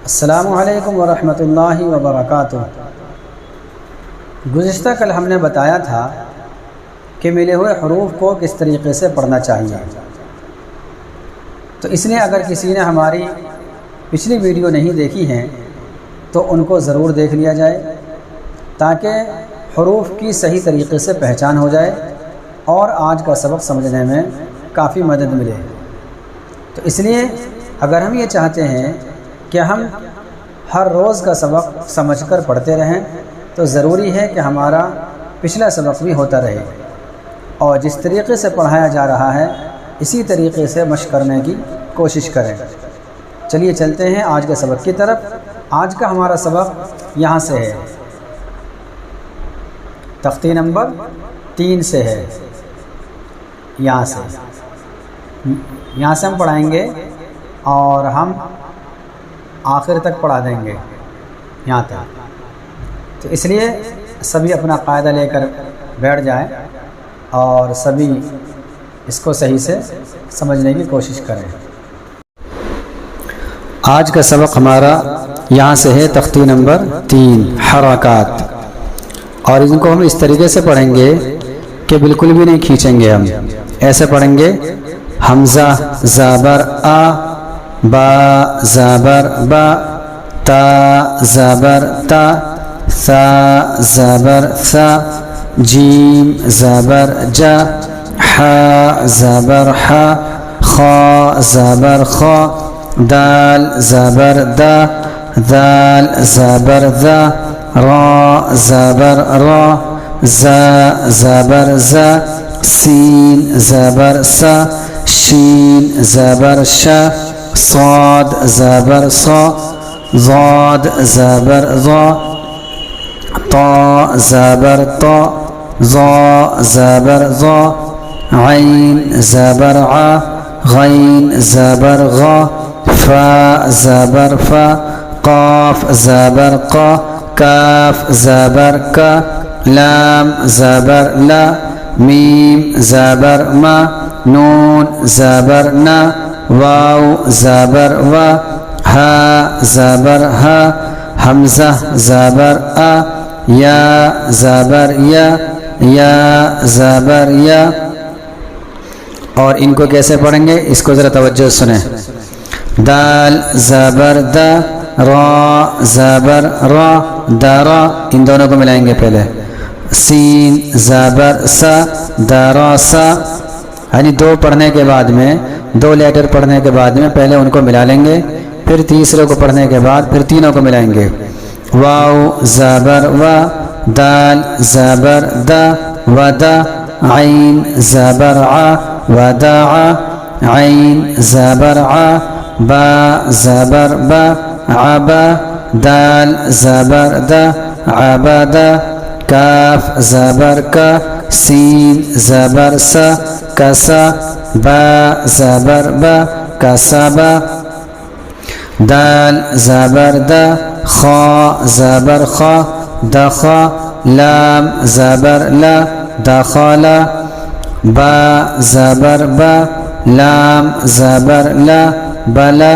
السلام علیکم ورحمۃ اللہ وبرکاتہ۔ گزشتہ کل ہم نے بتایا تھا کہ ملے ہوئے حروف کو کس طریقے سے پڑھنا چاہیے، تو اس لیے اگر کسی نے ہماری پچھلی ویڈیو نہیں دیکھی ہے تو ان کو ضرور دیکھ لیا جائے تاکہ حروف کی صحیح طریقے سے پہچان ہو جائے اور آج کا سبق سمجھنے میں کافی مدد ملے۔ تو اس لیے اگر ہم یہ چاہتے ہیں کہ ہم ہر روز کا سبق سمجھ کر پڑھتے رہیں تو ضروری ہے کہ ہمارا پچھلا سبق بھی ہوتا رہے اور جس طریقے سے پڑھایا جا رہا ہے اسی طریقے سے مشق کرنے کی کوشش کریں۔ چلیے چلتے ہیں آج کے سبق کی طرف۔ آج کا ہمارا سبق یہاں سے ہے، تختی نمبر 3 سے ہے، یہاں سے ہم پڑھائیں گے اور ہم آخر تک پڑھا دیں گے یہاں تک۔ تو اس لیے سبھی اپنا قاعدہ لے کر بیٹھ جائیں اور سبھی اس کو صحیح سے سمجھنے کی کوشش کریں۔ آج کا سبق ہمارا یہاں سے ہے، تختی نمبر 3، حرکات، اور ان کو ہم اس طریقے سے پڑھیں گے کہ بالکل بھی نہیں کھینچیں گے۔ ہم ایسے پڑھیں گے: حمزہ زبر آ، با زبر با، تا زبر تا، ثا زبر ثا، جیم زبر جا، حا زبر حا، خا زبر خا، دال زبر دا، ذال زبر ذا، را زبر را، زا زبر زا، سین زبر سا، شین زبر شا، صاد زبر صا، ضاد زبر ضا، طا زبر طا، ظا زبر ظا، عین زبر ع، غین زبر غا، فا زبر فا، قاف زبر قا، کاف زبر کا، لام زبر لا، میم زبر ما، نون زبر نا، واو زبر وا، ہا زبر ہا، حمزہ زبر آ، یا زبر یا، یا زبر یا۔ اور ان کو کیسے پڑھیں گے اس کو ذرا توجہ سنیں۔ دال زبر دا، را زبر را، دارا، ان دونوں کو ملائیں گے پہلے۔ سین زبر سا، دارا سا، یعنی دو پڑھنے کے بعد میں، دو لیٹر پڑھنے کے بعد میں پہلے ان کو ملا لیں گے، پھر تیسرے کو پڑھنے کے بعد پھر تینوں کو ملائیں گے۔ واو زبر وا، دال زبر دا، ودا، عین زبر ع، وداع، عین زبر ع، با زبر با، عبا، دال زبر دا، عبدا، کاف زبر کا، سین زبر سا، کسا، با زبر با، کسبا، دال زبر دا، خا زبر خا، دخا، لام زبر لا، دخلا، با زبر با، لام زبر لا، بلا،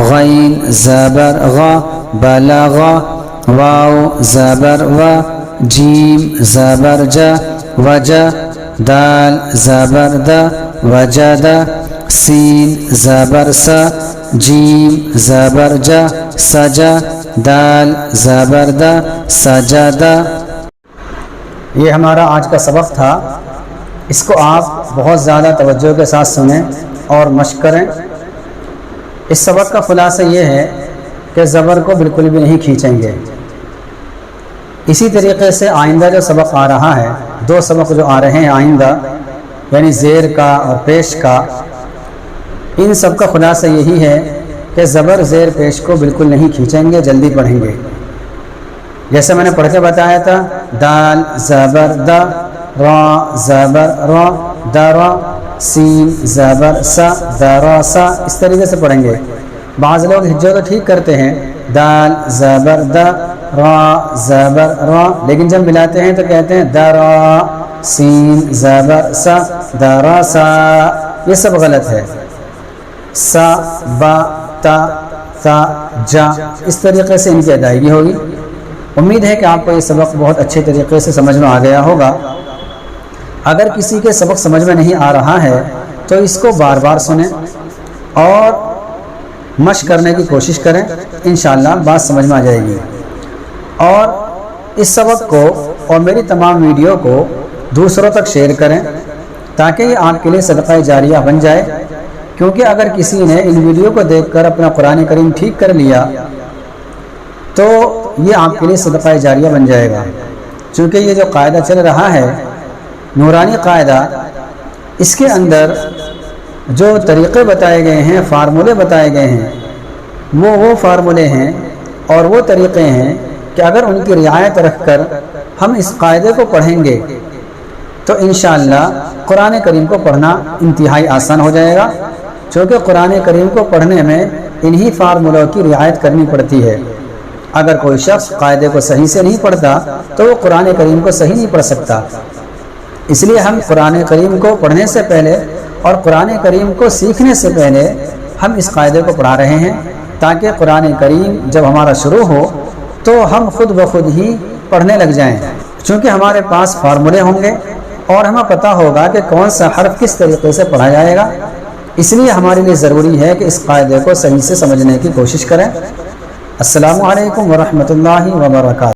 غین زبر غا، بلغا، واو زبر وا، جیم زبر جا، وجا، دال زبر دا، وجدا، سین زبر سا، جیم زبر جا، سجا، دال زبر دا، سجدا۔ یہ ہمارا آج کا سبق تھا، اس کو آپ بہت زیادہ توجہ کے ساتھ سنیں اور مشق کریں۔ اس سبق کا خلاصہ یہ ہے کہ زبر کو بالکل بھی نہیں کھینچیں گے۔ اسی طریقے سے آئندہ جو سبق آ رہا ہے، 2 سبق جو آ رہے ہیں آئندہ، یعنی زیر کا اور پیش کا، ان سب کا خلاصہ یہی ہے کہ زبر زیر پیش کو بالکل نہیں کھینچیں گے، جلدی پڑھیں گے۔ جیسے میں نے پڑھ کے بتایا تھا، دال زبر دا، را زبر را، درا، سین زبر سا، درا سا، اس طریقے سے پڑھیں گے۔ بعض لوگ ہجو تو ٹھیک کرتے ہیں، دال زبر دا، را زبر را، لیکن جب ملاتے ہیں تو کہتے ہیں درا، سین زبر سا، درا سا، یہ سب غلط ہے۔ سا با تا، تا جا، اس طریقے سے ان کی ادائیگی ہوگی۔ امید ہے کہ آپ کو یہ سبق بہت اچھے طریقے سے سمجھ میں آ گیا ہوگا۔ اگر کسی کے سبق سمجھ میں نہیں آ رہا ہے تو اس کو بار بار سنیں اور مشق کرنے کی کوشش کریں، انشاءاللہ بات سمجھ میں آ جائے گی۔ اور اس سبق کو اور میری تمام ویڈیو کو دوسروں تک شیئر کریں تاکہ یہ آپ کے لیے صدقہ جاریہ بن جائے، کیونکہ اگر کسی نے ان ویڈیو کو دیکھ کر اپنا قرآن کریم ٹھیک کر لیا تو یہ آپ کے لیے صدقہ جاریہ بن جائے گا۔ چونکہ یہ جو قاعدہ چل رہا ہے نورانی قاعدہ، اس کے اندر جو طریقے بتائے گئے ہیں، فارمولے بتائے گئے ہیں، وہ فارمولے ہیں اور وہ طریقے ہیں کہ اگر ان کی رعایت رکھ کر ہم اس قاعدے کو پڑھیں گے تو انشاءاللہ قرآن کریم کو پڑھنا انتہائی آسان ہو جائے گا، چونکہ قرآن کریم کو پڑھنے میں انہی فارمولوں کی رعایت کرنی پڑتی ہے۔ اگر کوئی شخص قاعدے کو صحیح سے نہیں پڑھتا تو وہ قرآن کریم کو صحیح نہیں پڑھ سکتا۔ اس لیے ہم قرآن کریم کو پڑھنے سے پہلے اور قرآن کریم کو سیکھنے سے پہلے ہم اس قاعدے کو پڑھا رہے ہیں تاکہ قرآن کریم جب ہمارا شروع ہو تو ہم خود بخود ہی پڑھنے لگ جائیں، چونکہ ہمارے پاس فارمولے ہوں گے اور ہمیں پتہ ہوگا کہ کون سا حرف کس طریقے سے پڑھا جائے گا۔ اس لیے ہمارے لیے ضروری ہے کہ اس قاعدے کو صحیح سے سمجھنے کی کوشش کریں۔ السلام علیکم ورحمۃ اللہ وبرکاتہ۔